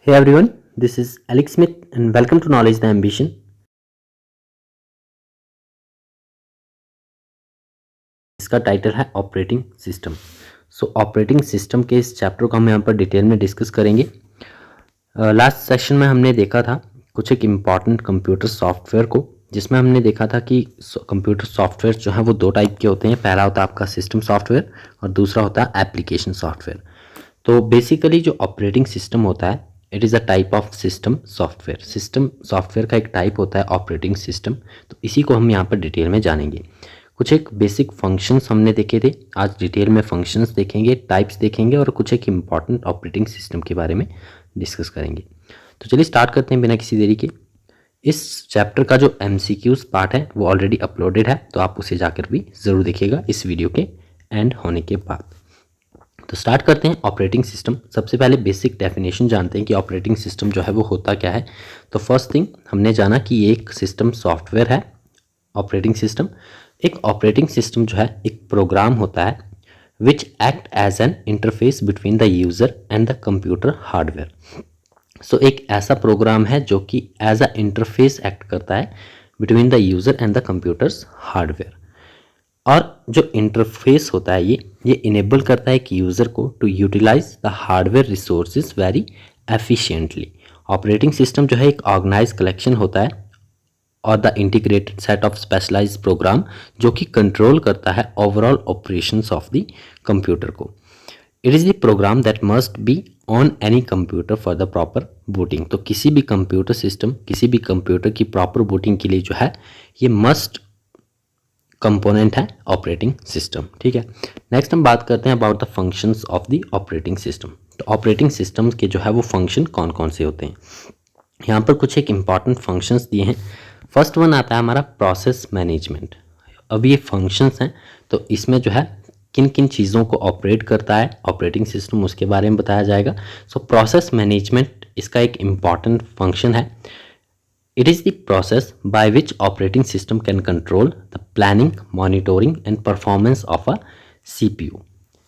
Hey everyone, this is Alex Smith and welcome to Knowledge the Ambition. इसका title है operating system. Operating system के इस chapter को हम यहाँ पर डिटेल में डिस्कस करेंगे। लास्ट सेशन में हमने देखा था कुछ एक इम्पॉर्टेंट कंप्यूटर सॉफ्टवेयर को, जिसमें हमने देखा था कि कंप्यूटर सॉफ्टवेयर जो है वो दो टाइप के होते हैं। पहला होता है आपका सिस्टम सॉफ्टवेयर और दूसरा होता है एप्लीकेशन सॉफ्टवेयर। तो बेसिकली जो ऑपरेटिंग सिस्टम होता है it is a type of system software. System software का एक टाइप होता है ऑपरेटिंग सिस्टम। तो इसी को हम यहाँ पर डिटेल में जानेंगे। कुछ एक बेसिक फंक्शंस हमने देखे थे, आज डिटेल में फंक्शंस देखेंगे, टाइप्स देखेंगे और कुछ एक इम्पॉर्टेंट ऑपरेटिंग सिस्टम के बारे में डिस्कस करेंगे। तो चलिए स्टार्ट करते हैं बिना किसी देरी के। इस चैप्टर का जो MCQs पार्ट है वो ऑलरेडी अपलोडेड है, तो आप उसे जाकर भी ज़रूर देखिएगा इस वीडियो के एंड होने के बाद। तो स्टार्ट करते हैं ऑपरेटिंग सिस्टम। सबसे पहले बेसिक डेफिनेशन जानते हैं कि ऑपरेटिंग सिस्टम जो है वो होता क्या है। तो फर्स्ट थिंग हमने जाना कि ये एक सिस्टम सॉफ्टवेयर है। ऑपरेटिंग सिस्टम एक ऑपरेटिंग सिस्टम जो है एक प्रोग्राम होता है which act as an interface between the user and the computer hardware. एक ऐसा प्रोग्राम है जो कि एज अ इंटरफेस एक्ट करता है between the user and the computers hardware. और जो इंटरफेस होता है ये इनेबल करता है कि यूज़र को to utilize the hardware resources very efficiently. Operating system जो है एक ऑर्गेनाइज कलेक्शन होता है और the integrated set of specialized program जो कि कंट्रोल करता है overall operations of the computer को। It is the program that must be on any computer for the proper booting. तो किसी भी कंप्यूटर सिस्टम, किसी भी कंप्यूटर की प्रॉपर बूटिंग के लिए जो है ये मस्ट कंपोनेंट है ऑपरेटिंग सिस्टम। ठीक है, नेक्स्ट हम बात करते हैं about the functions of the operating system. तो ऑपरेटिंग सिस्टम के जो है वो फंक्शन कौन कौन से होते हैं, यहाँ पर कुछ एक इम्पॉर्टेंट फंक्शंस दिए हैं। फर्स्ट वन आता है हमारा प्रोसेस मैनेजमेंट। अब ये फंक्शंस हैं तो इसमें जो है किन किन चीज़ों को ऑपरेट करता है ऑपरेटिंग सिस्टम उसके बारे में बताया जाएगा। प्रोसेस मैनेजमेंट इसका एक इम्पॉर्टेंट फंक्शन है। It is the process by which operating system can control the planning, monitoring and performance of a CPU.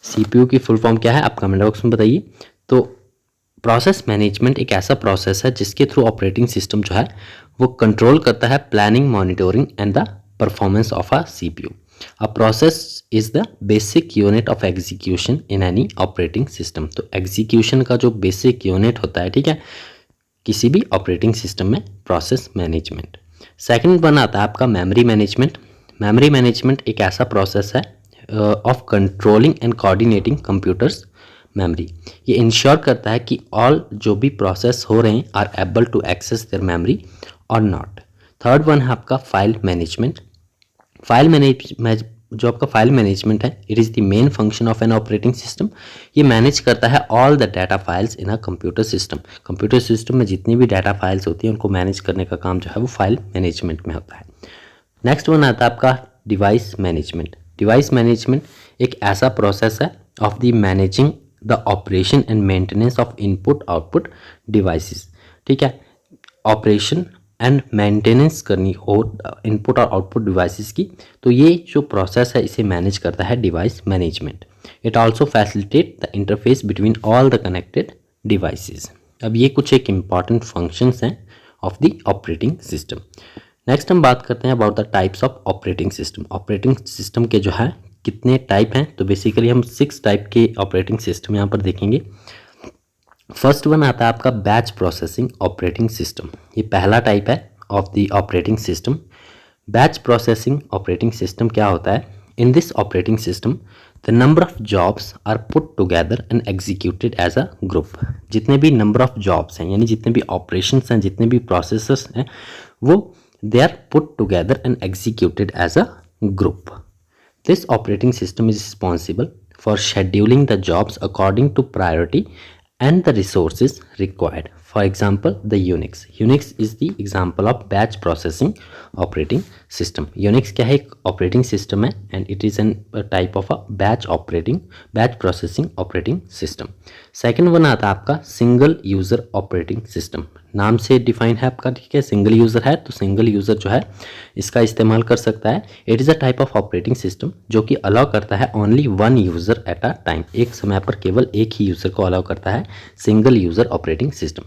CPU की फुल फॉर्म क्या है आप कमेंट बॉक्स में बताइए। तो प्रोसेस मैनेजमेंट एक ऐसा प्रोसेस है जिसके थ्रू ऑपरेटिंग सिस्टम जो है वो कंट्रोल करता है planning, monitoring and the performance of a CPU. A process is the basic unit of execution in any operating system. तो एग्जीक्यूशन का जो बेसिक यूनिट होता है, ठीक है, किसी भी ऑपरेटिंग सिस्टम में प्रोसेस मैनेजमेंट। सेकंड वन आता है आपका मेमोरी मैनेजमेंट। मेमोरी मैनेजमेंट एक ऐसा प्रोसेस है of controlling and coordinating computers memory. ये इंश्योर करता है कि ऑल जो भी प्रोसेस हो रहे हैं are able to access their memory और नॉट। थर्ड वन है आपका फाइल मैनेजमेंट। जो आपका फाइल मैनेजमेंट है it is the main function of an operating system. ये मैनेज करता है all the data files in a computer system. Computer system में जितनी भी डाटा फाइल्स होती हैं उनको मैनेज करने का काम जो है वो फाइल मैनेजमेंट में होता है। नेक्स्ट वन आता है आपका डिवाइस मैनेजमेंट। डिवाइस मैनेजमेंट एक ऐसा प्रोसेस है of the managing the operation and maintenance of input output devices. ठीक है, ऑपरेशन एंड मेंटेनेंस करनी हो इनपुट और आउटपुट डिवाइसेस की, तो ये जो प्रोसेस है इसे मैनेज करता है device management. It also facilitate the interface between all the connected devices. अब ये कुछ एक इम्पॉर्टेंट फंक्शंस हैं of the operating system. Next हम बात करते हैं about the types of operating system. Operating system के जो है कितने टाइप हैं, तो बेसिकली हम 6 टाइप के ऑपरेटिंग सिस्टम यहाँ पर देखेंगे। फर्स्ट वन आता है आपका बैच प्रोसेसिंग ऑपरेटिंग सिस्टम। ये पहला टाइप है of the operating system. Batch processing operating system क्या होता है, in this operating system the number of jobs are put together and executed as a group. जितने भी नंबर ऑफ जॉब्स हैं यानी जितने भी ऑपरेशंस हैं, जितने भी प्रोसेसर्स हैं, वो they are put together and executed as a group. This operating system is responsible for scheduling the jobs according to priority and the resources required. For example, the Unix. Unix is the example of batch processing operating system. Unix क्या है, एक operating system है and it is a type of a batch processing operating system. Second one आता है आपका single user operating system. नाम से define है आपका, ठीक है। सिंगल यूज़र है तो सिंगल यूज़र जो है इसका इस्तेमाल कर सकता है। It is a type of operating system जो कि अलाउ करता है only one user eight a time, एक समय पर केवल एक ही यूज़र को अलाउ करता है single user operating system.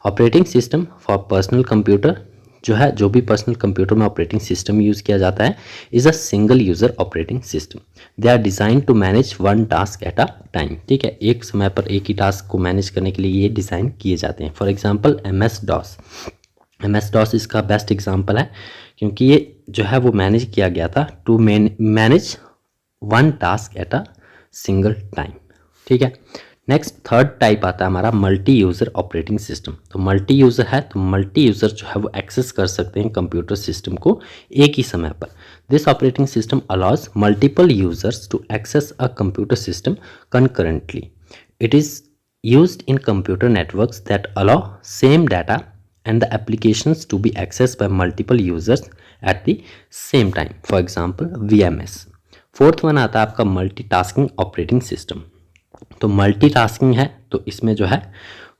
Operating system for personal computer जो है, जो भी पर्सनल कंप्यूटर में ऑपरेटिंग सिस्टम यूज़ किया जाता है is a single user operating system. They are design to manage one task at a time, ठीक है। एक समय पर एक ही टास्क को मैनेज करने के लिए ये डिज़ाइन किए जाते हैं। फॉर एग्जांपल MS DOS इसका बेस्ट एग्जांपल है, क्योंकि ये जो है वो मैनेज किया गया था to manage one task at a single time, ठीक है। नेक्स्ट थर्ड टाइप आता है हमारा मल्टी यूज़र ऑपरेटिंग सिस्टम। तो मल्टी यूज़र है तो मल्टी यूज़र जो है वो एक्सेस कर सकते हैं कंप्यूटर सिस्टम को एक ही समय पर। This operating system allows multiple users to access a computer system concurrently. It is used in computer networks that allow same data and the applications to be accessed by multiple users at the same time. For example, VMS. Fourth one आता है आपका multitasking operating system. तो multitasking है तो इसमें जो है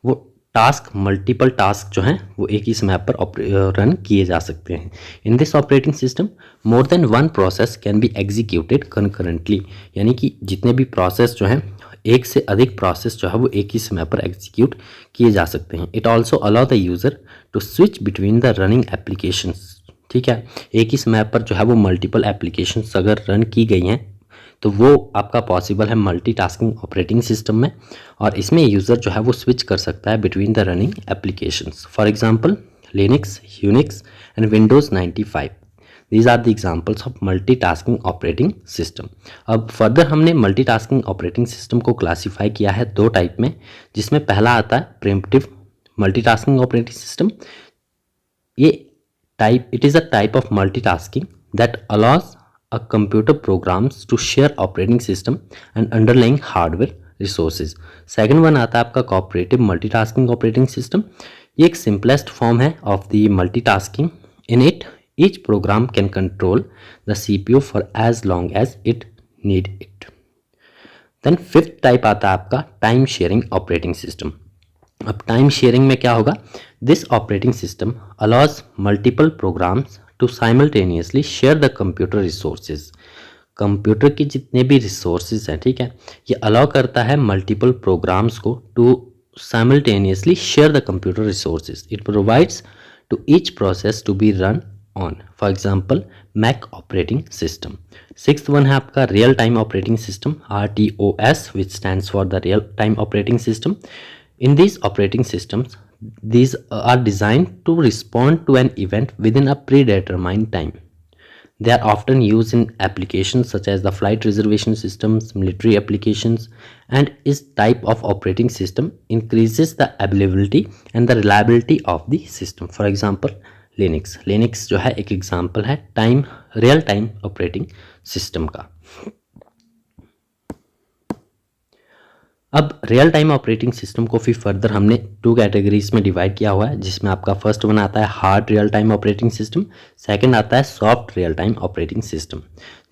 वो टास्क, मल्टीपल टास्क जो हैं वो एक ही समय पर रन किए जा सकते हैं। इन this operating system more than one process can be executed concurrently, यानी कि जितने भी प्रोसेस जो हैं, एक से अधिक प्रोसेस जो है वो एक ही समय पर एग्जीक्यूट किए जा सकते हैं। It also allow the user to switch between the running applications, ठीक है। एक ही समय पर जो है वो मल्टीपल एप्लीकेशंस अगर रन की गई हैं तो वो आपका पॉसिबल है मल्टीटास्किंग ऑपरेटिंग सिस्टम में, और इसमें यूज़र जो है वो स्विच कर सकता है between the running applications. For example Linux, Unix and Windows 95, these are the examples of multitasking operating system. अब फर्दर हमने मल्टीटास्किंग ऑपरेटिंग सिस्टम को क्लासीफाई किया है दो टाइप में, जिसमें पहला आता है प्रिमिटिव मल्टीटास्किंग ऑपरेटिंग सिस्टम। ये type, it is a type of multitasking that allows a computer programs to share operating system and underlying hardware resources. Second one आता है आपका cooperative multitasking operating system। ये एक simplest form है of the multitasking. In it, each program can control the CPU for as long as it need it. Then fifth type आता है आपका time sharing operating system. अब time sharing में क्या होगा, this operating system allows multiple programs to simultaneously share the computer resources. Computer की जितने भी रिसोर्सेज हैं, ठीक है, ये अलाउ करता है मल्टीपल प्रोग्राम्स को to simultaneously share the computer resources. It provides to each process to be run on, for example Mac operating system. Sixth one है आपका real time operating system, RTOS, which stands for the real time operating system. In these operating systems, these are designed to respond to an event within a predetermined time. They are often used in applications such as the flight reservation systems, military applications, and is type of operating system increases the availability and the reliability of the system. For example, Linux जो है एक example है real time operating system का। अब real time operating system को फिर further हमने two categories में डिवाइड किया हुआ है, जिसमें आपका फर्स्ट वन आता है hard real time operating system, second आता है soft real time operating system.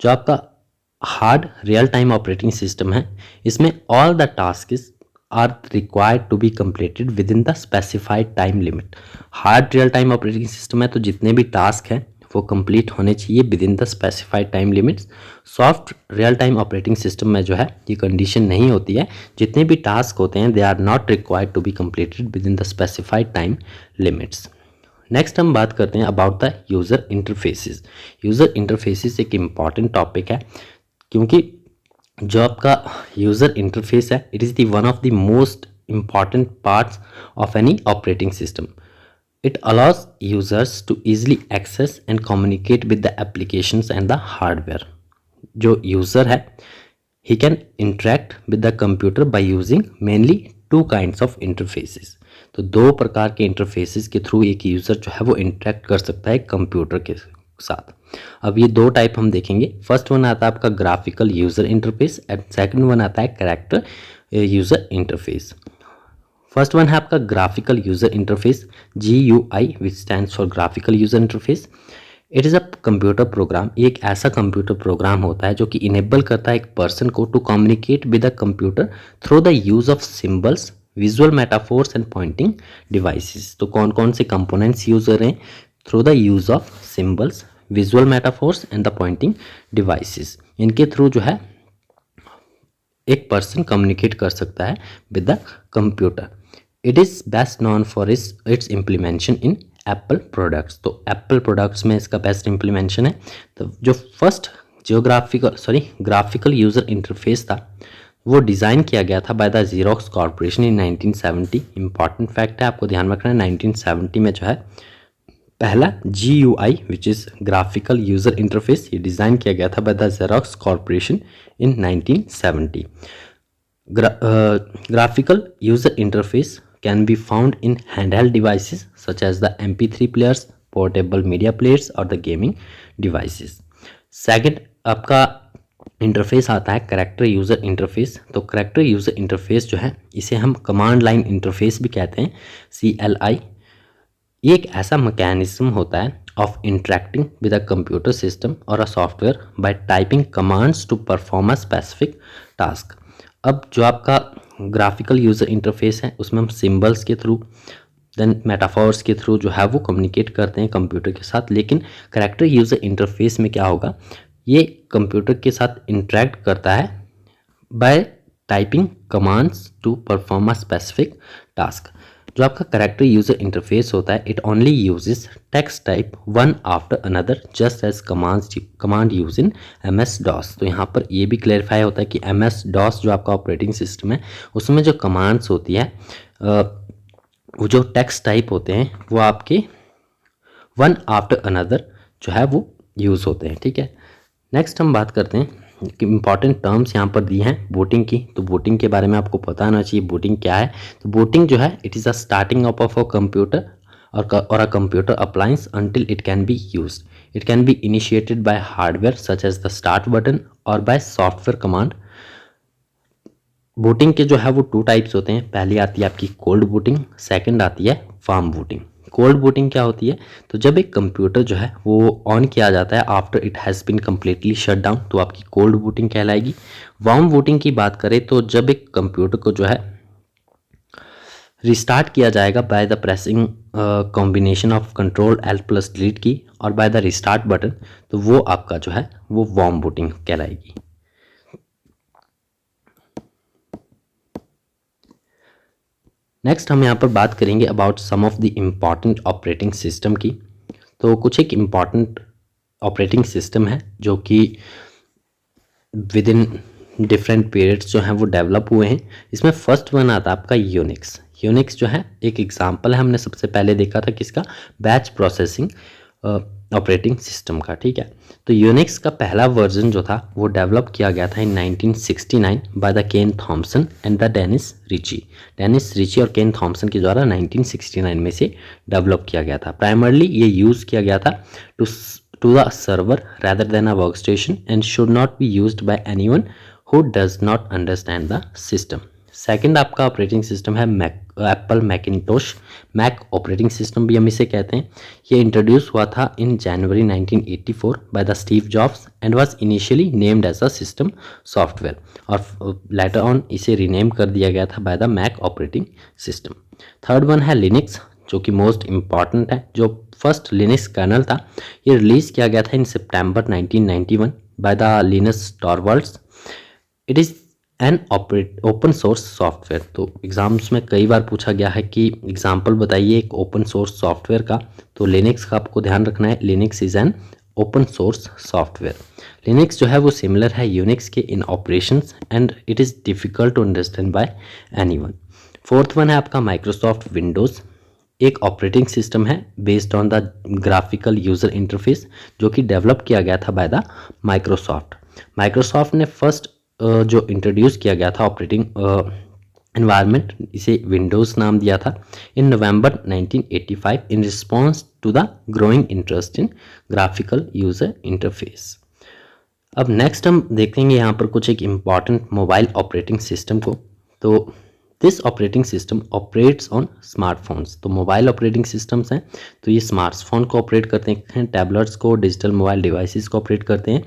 जो आपका hard real time operating system है, इसमें all the tasks are required to be completed within the specified time limit. Hard real time operating system है तो जितने भी टास्क हैं वो कंप्लीट होने चाहिए with in the specified time limits. Soft real time operating system में जो है ये कंडीशन नहीं होती है, जितने भी टास्क होते हैं they are not required to be completed within the specified time limits. Next हम बात करते हैं about the user interfaces. User interfaces एक इम्पॉर्टेंट टॉपिक है, क्योंकि जो आपका यूज़र इंटरफेस है it is the one of the most important parts of any operating system. It allows users to easily access and communicate with the applications and the hardware. जो user है he can interact with the computer by using mainly two kinds of interfaces. तो दो प्रकार के interfaces के through एक user जो है वो interact कर सकता है कंप्यूटर के साथ। अब ये दो टाइप हम देखेंगे। फर्स्ट वन आता है आपका graphical user interface and second one आता है character user interface. First one है आपका graphical user interface, GUI, which stands for graphical user interface. It is a computer program, ये एक ऐसा कंप्यूटर प्रोग्राम होता है जो कि इनेबल करता है एक पर्सन को to communicate with the computer through the use of symbols visual metaphors and pointing devices. तो कौन कौन से कंपोनेंट्स यूज कर रहे हैं? Through the use of symbols, visual metaphors and the pointing devices. इनके थ्रू जो है एक पर्सन कम्युनिकेट कर सकता है with the computer. It is best known for its implementation in Apple products. तो एप्पल प्रोडक्ट्स में इसका बेस्ट इम्प्लीमेंशन है। तो जो फर्स्ट ग्राफिकल यूज़र इंटरफेस था वो डिज़ाइन किया गया था by the xerox corporation in 1970। Important fact है, आपको ध्यान में रखना है 1970 में जो है पहला GUI which is graphical user interface ये डिज़ाइन किया गया था by the xerox corporation in 1970. Graphical user interface can be found in handheld devices such as the MP3 players, portable media players और the gaming devices. Second आपका interface आता है character user interface. तो character user interface जो है इसे हम command line interface भी कहते हैं, CLI। ये एक ऐसा मैकेनिज्म होता है of interacting with a computer system or a software by typing commands to perform a specific task। अब जो आपका ग्राफिकल यूज़र इंटरफेस है उसमें हम सिंबल्स के थ्रू देन मेटाफोर्स के थ्रू जो है वो कम्युनिकेट करते हैं कंप्यूटर के साथ। लेकिन करेक्टर यूज़र इंटरफेस में क्या होगा, ये कंप्यूटर के साथ इंटरेक्ट करता है by typing commands to perform a specific task. जो आपका करेक्टर यूज़र इंटरफेस होता है it only uses text type one after another just as command use in MS-DOS। तो यहाँ पर ये भी क्लेरिफाई होता है कि MS-DOS जो आपका ऑपरेटिंग सिस्टम है उसमें जो कमांड्स होती है वो जो टेक्स्ट टाइप होते हैं वो आपके वन आफ्टर अनदर जो है वो यूज़ होते हैं। ठीक है, नेक्स्ट हम बात करते हैं कि इंपॉर्टेंट टर्म्स यहाँ पर दी हैं बूटिंग की। तो बूटिंग के बारे में आपको पता होना चाहिए बूटिंग क्या है। तो बूटिंग जो है it is a starting up of a computer और a computer appliance until it can be used. It can be initiated by hardware such as the start button और बाय सॉफ्टवेयर कमांड। बूटिंग के जो है वो 2 types होते हैं। पहली आती है आपकी कोल्ड बूटिंग, सेकंड आती है वार्म बूटिंग। कोल्ड बूटिंग क्या होती है, तो जब एक कंप्यूटर जो है वो ऑन किया जाता है after it has been completely shut down तो आपकी कोल्ड बूटिंग कहलाएगी। वार्म बूटिंग की बात करें तो जब एक कंप्यूटर को जो है रिस्टार्ट किया जाएगा by the pressing combination of Ctrl+Alt+Delete की और बाय द रिस्टार्ट बटन, तो वो आपका जो है वो वार्म बूटिंग कहलाएगी। नेक्स्ट हम यहाँ पर बात करेंगे about some of the important operating system की। तो कुछ एक इम्पॉर्टेंट ऑपरेटिंग सिस्टम है जो कि विद इन डिफरेंट पीरियड्स जो हैं वो डेवलप हुए हैं। इसमें फर्स्ट वन आता है आपका यूनिक्स। यूनिक्स जो है एक एग्जांपल है, हमने सबसे पहले देखा था किसका, बैच प्रोसेसिंग ऑपरेटिंग सिस्टम का। ठीक है, तो यूनिक्स का पहला वर्जन जो था वो डेवलप किया गया था in 1969 by the Ken Thompson and the Dennis Ritchie और केन थॉमसन के द्वारा 1969 में से डेवलप किया गया था। प्राइमरली ये यूज़ किया गया था to the server rather than a workstation and should not be used by anyone who does not understand the system। Second आपका ऑपरेटिंग सिस्टम है Apple Macintosh, Mac operating system भी हम इसे कहते हैं। ये इंट्रोड्यूस हुआ था in January 1984 by the Steve Jobs and was initially named as a system software और लेटर ऑन इसे रीनेम कर दिया गया था by the Mac operating system. Third one है लिनक्स जो कि मोस्ट इम्पॉर्टेंट है। जो फर्स्ट लिनक्स कर्नल था ये रिलीज़ किया गया था इन सितंबर 1991 by the Linus Torvalds. It is an open source software. तो एग्जाम्स में कई बार पूछा गया है कि एग्जाम्पल बताइए एक ओपन सोर्स सॉफ्टवेयर का, तो लिनक्स का आपको ध्यान रखना है, Linux is an open source software. Linux जो है वो सिमिलर है यूनिक्स के in operations and it is difficult to understand by anyone. Fourth one है आपका माइक्रोसॉफ्ट विंडोज़, एक ऑपरेटिंग सिस्टम है based on the graphical user interface जो कि डेवलप किया गया था बाय द माइक्रोसॉफ्ट ने फर्स्ट जो इंट्रोड्यूस किया गया था ऑपरेटिंग एनवायरनमेंट, इसे विंडोज़ नाम दिया था in November 1985 in response to the growing interest in graphical user interface. अब नेक्स्ट हम देखेंगे यहाँ पर कुछ एक इम्पॉर्टेंट मोबाइल ऑपरेटिंग सिस्टम को। तो this operating system operates on smartphones. तो मोबाइल ऑपरेटिंग सिस्टम्स हैं तो ये स्मार्टफोन को ऑपरेट करते हैं, टैबलेट्स को, डिजिटल मोबाइल डिवाइसेस को ऑपरेट करते हैं,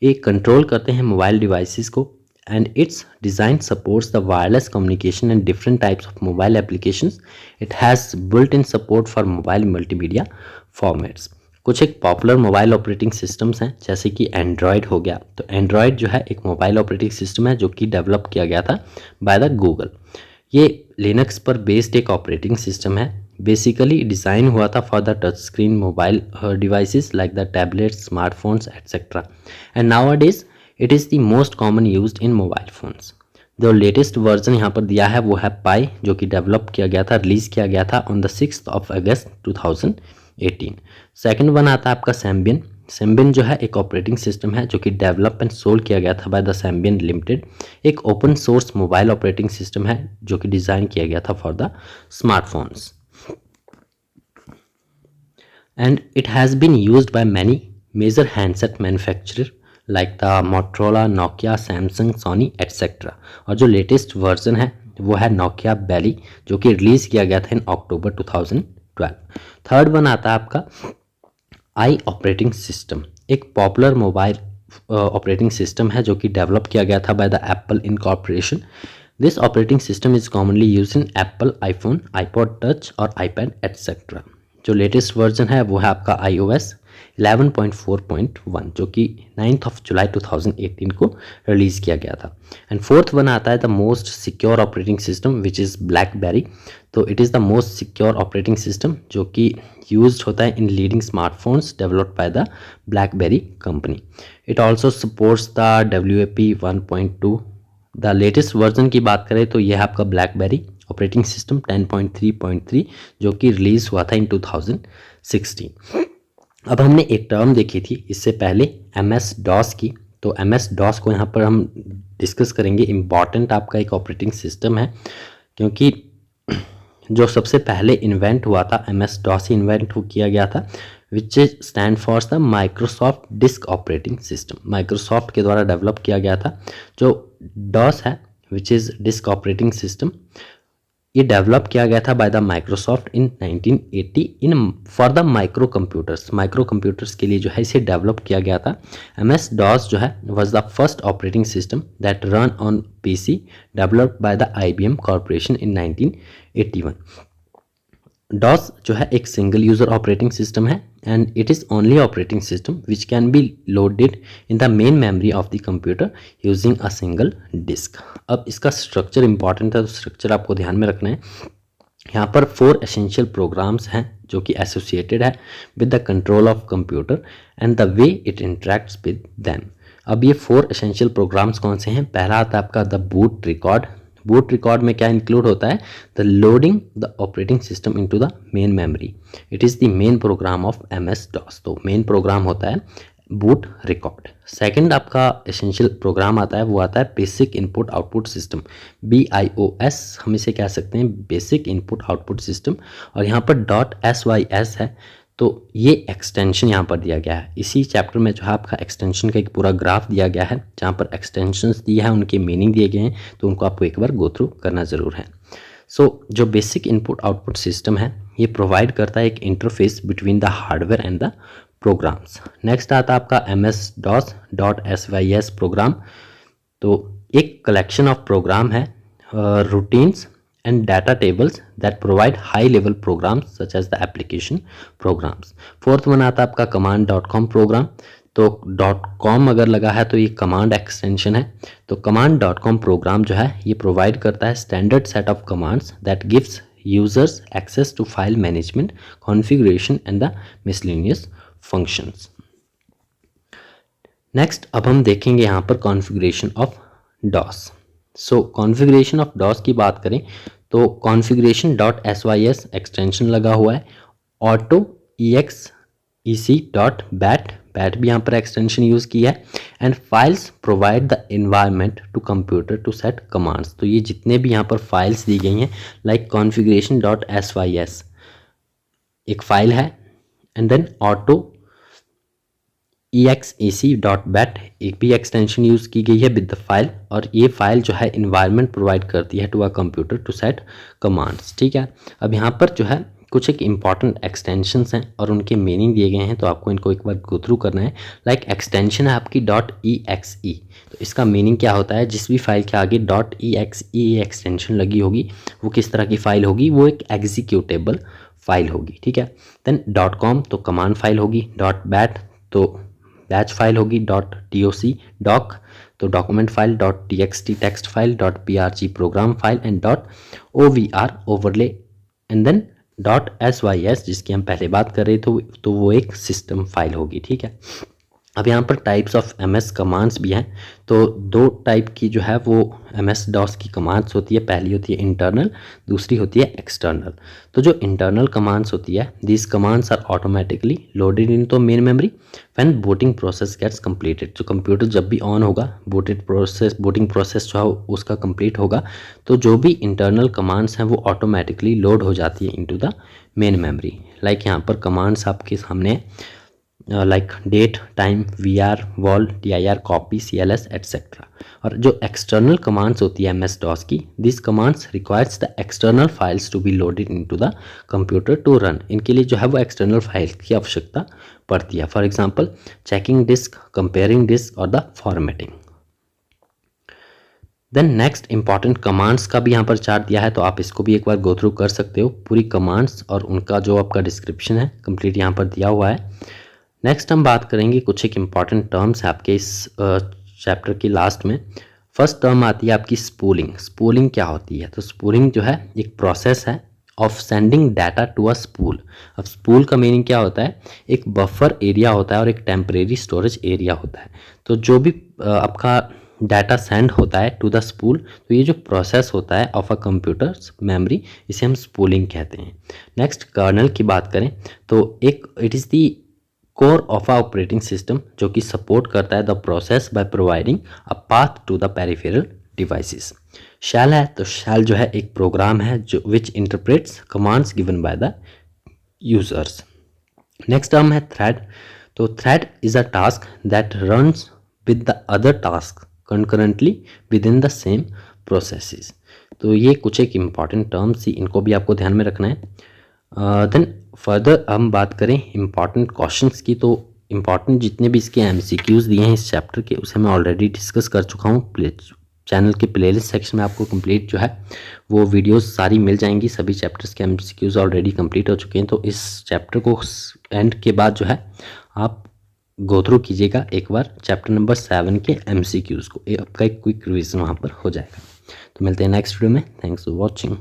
ये कंट्रोल करते हैं मोबाइल डिवाइसेस को and its design supports the wireless communication and different types of mobile applications. It has built-in support for mobile multimedia formats. कुछ एक पॉपुलर मोबाइल ऑपरेटिंग सिस्टम्स हैं जैसे कि एंड्रॉयड हो गया। तो एंड्रॉयड जो है एक मोबाइल ऑपरेटिंग सिस्टम है जो कि डेवलप किया गया था बाय द गूगल। ये लिनक्स पर बेस्ड एक ऑपरेटिंग सिस्टम है। बेसिकली डिज़ाइन हुआ था for the touch screen mobile devices like the tablets, smartphones etcetera, and nowadays it is the most common used in mobile phones. जो latest version यहाँ पर दिया है वो है पाई, जो कि डेवलप किया गया था, रिलीज़ किया गया था on the 6 August 2018। Second one आता है आपका सैम्बियन। सैम्बियन जो है एक ऑपरेटिंग सिस्टम है जो कि डेवलप एंड सोल्ड किया गया था बाय द सैम्बियन लिमिटेड। एक open source mobile operating system है जो कि डिज़ाइन किया गया था for the smartphones, and it has been used by many major handset manufacturers like the Motorola, Nokia, Samsung, Sony etc. और जो लेटेस्ट वर्जन है वो है Nokia Belly जो कि रिलीज़ किया गया था इन अक्टूबर 2012। थर्ड वन आता है आपका आई ऑपरेटिंग सिस्टम। एक पॉपुलर मोबाइल ऑपरेटिंग सिस्टम है जो कि डेवलप किया गया था by the Apple incorporation. This operating system is commonly use in Apple iPhone, iPod touch और आईपैड एट्सेट्रा। जो लेटेस्ट वर्जन है वो है आपका iOS 11.4.1 जो कि 9 जुलाई 2018 को रिलीज़ किया गया था। एंड फोर्थ वन आता है the most secure operating system which is BlackBerry. तो it is the most secure operating system जो कि यूज्ड होता है in leading smartphones developed by the BlackBerry company. It also supports the WAP 1.2। The latest version की बात करें तो यह है आपका ब्लैकबेरी ऑपरेटिंग सिस्टम 10.3.3 जो कि रिलीज़ हुआ था इन 2016। अब हमने एक टर्म देखी थी इससे पहले MS DOS की। तो MS DOS को यहाँ पर हम डिस्कस करेंगे। इम्पॉर्टेंट आपका एक ऑपरेटिंग सिस्टम है क्योंकि जो सबसे पहले इन्वेंट हुआ था MS DOS ही इन्वेंट किया गया था, विच stand for the Microsoft disk operating system. Microsoft के द्वारा डेवलप किया गया था। जो DOS है which is disk operating system, ये डेवलप किया गया था by the Microsoft in 1980 in for the micro computers. Micro computers के लिए जो है इसे डेवलप किया गया था। MS DOS जो है was the first operating system that run on PC developed by the IBM corporation in 1981। DOS जो है एक सिंगल यूज़र ऑपरेटिंग सिस्टम है and it is only operating system which can be loaded in the main memory of the computer using a single disk. अब इसका structure important है, तो structure आपको ध्यान में रखना है। यहाँ पर 4 एसेंशियल प्रोग्राम्स हैं जो कि एसोसिएटेड है with the control of computer and the way it interacts with them. अब ये 4 एसेंशियल प्रोग्राम्स कौन से हैं? पहला आता है आपका the boot record. Boot record में क्या इंक्लूड होता है? The loading the operating system into the main memory. It is the main program of MS DOS। तो मेन प्रोग्राम होता है बूट रिकॉर्ड। सेकंड आपका एसेंशियल प्रोग्राम आता है वो आता है basic input output system, BIOS हम इसे कह सकते हैं, बेसिक इनपुट आउटपुट सिस्टम। और यहाँ पर .SYS है, तो ये एक्सटेंशन यहाँ पर दिया गया है। इसी चैप्टर में जो है आपका एक्सटेंशन का एक पूरा ग्राफ दिया गया है जहाँ पर एक्सटेंशंस दिया है, उनके मीनिंग दिए गए हैं, तो उनको आपको एक बार गो थ्रू करना ज़रूर है। जो बेसिक इनपुट आउटपुट सिस्टम है ये प्रोवाइड करता है एक interface between the hardware and the programs. Next आता है आपका MS DOS .SYS प्रोग्राम। तो एक कलेक्शन ऑफ प्रोग्राम है, routines and data tables that provide high level programs such as the application programs. Fourth one आता है आपका command.com programme. तो .com अगर लगा है तो ये कमांड एक्सटेंशन है। तो command.com प्रोग्राम जो है ये प्रोवाइड करता है standard set of commands that gives users access to file management, configuration and the miscellaneous functions. Next अब हम देखेंगे यहाँ पर configuration of DOS। Configuration of DOS की बात करें तो कॉन्फ़िगरेशन .SYS एक्सटेंशन लगा हुआ है। ऑटो exec.bat भी यहाँ पर एक्सटेंशन यूज़ किया है। And files provide the environment to computer to set commands. तो ये जितने भी यहाँ पर फाइल्स दी गई हैं लाइक कॉन्फ़िगरेशन .SYS एक फाइल है, एंड देन ऑटो exec.bat एक भी एक्सटेंशन यूज़ की गई है विद द फाइल, और ये फाइल जो है इन्वायरमेंट प्रोवाइड करती है to a computer to set commands. ठीक है, अब यहाँ पर जो है कुछ एक इम्पॉर्टेंट एक्सटेंशंस हैं और उनके मीनिंग दिए गए हैं, तो आपको इनको एक बार गो थ्रू करना है। लाइक एक्सटेंशन है आपकी .exe, तो इसका मीनिंग क्या होता है, जिस भी फाइल के आगे .exe एक्सटेंशन लगी होगी वो किस तरह की फाइल होगी, वो एक एग्जीक्यूटेबल फाइल होगी, ठीक है। देन .com तो कमांड फाइल होगी, .bat तो बैच फाइल होगी, .doc डॉक तो document file, .txt text file, .prg program file and .ovr overlay and then .sys जिसकी हम पहले बात कर रहे थे तो वो एक सिस्टम फाइल होगी, ठीक है। अब यहाँ पर टाइप्स ऑफ MS कमांड्स भी हैं, तो दो टाइप की जो है वो MS DOS की कमांड्स होती है। पहली होती है इंटरनल, दूसरी होती है एक्सटर्नल। तो जो इंटरनल कमांड्स होती है, these commands are automatically loaded in to main memory when booting process gets completed. जो कंप्यूटर जब भी ऑन होगा, बूटिंग प्रोसेस जो है उसका कंप्लीट होगा, तो जो भी इंटरनल कमांड्स हैं वो ऑटोमेटिकली लोड हो जाती है into the main memory. Like यहाँ पर कमांड्स आपके सामने like date, time, VR, vol, dir, copy, CLS etcetera. और जो एक्सटर्नल कमांड्स होती है MS DOS की, this commands requires the external files to be loaded into the computer to run. इनके लिए जो है वो एक्सटर्नल फाइल की आवश्यकता पड़ती है। For example checking disk, comparing disk और the formatting. Then next important commands का भी यहाँ पर चार्ट दिया है, तो आप इसको भी एक बार गो थ्रू कर सकते हो। पूरी कमांड्स और उनका जो आपका डिस्क्रिप्शन है कंप्लीट यहाँ पर दिया हुआ है। नेक्स्ट हम बात करेंगे कुछ एक इम्पॉर्टेंट टर्म्स है आपके इस चैप्टर की लास्ट में। फर्स्ट टर्म आती है आपकी स्पूलिंग। स्पूलिंग क्या होती है, तो स्पूलिंग जो है एक प्रोसेस है of sending data to a spool. अब स्पूल का मीनिंग क्या होता है, एक बफर एरिया होता है और एक टेम्परेरी स्टोरेज एरिया होता है। तो जो भी आपका डाटा सेंड होता है टू द स्पूल, तो ये जो प्रोसेस होता है ऑफ अ कंप्यूटर्स मेमोरी, इसे हम स्पूलिंग कहते हैं। नेक्स्ट कर्नल की बात करें तो एक it is the core of a operating system जो कि सपोर्ट करता है the process by providing a path to the peripheral devices. Shell है तो शैल जो है एक प्रोग्राम है जो which interprets commands given by the users. Next term है थ्रेड। तो thread is a task that runs with the other task concurrently within the same processes. तो ये कुछ एक इम्पॉर्टेंट टर्म्स थी, इनको भी आपको ध्यान में रखना है। देन फर्दर हम बात करें इम्पॉर्टेंट क्वेश्चंस की, तो इम्पॉर्टेंट जितने भी इसके MCQs दिए हैं इस चैप्टर के, उसे मैं ऑलरेडी डिस्कस कर चुका हूँ। चैनल के प्लेलिस्ट सेक्शन में आपको कंप्लीट जो है वो वीडियोस सारी मिल जाएंगी। सभी चैप्टर्स के MCQs ऑलरेडी कंप्लीट हो चुके हैं, तो इस चैप्टर को एंड के बाद जो है आप गो थ्रू कीजिएगा एक बार चैप्टर नंबर 7 के MCQs को, आपका एक क्विक रिविजन वहाँ पर हो जाएगा। तो मिलते हैं नेक्स्ट वीडियो में। Thanks for watching.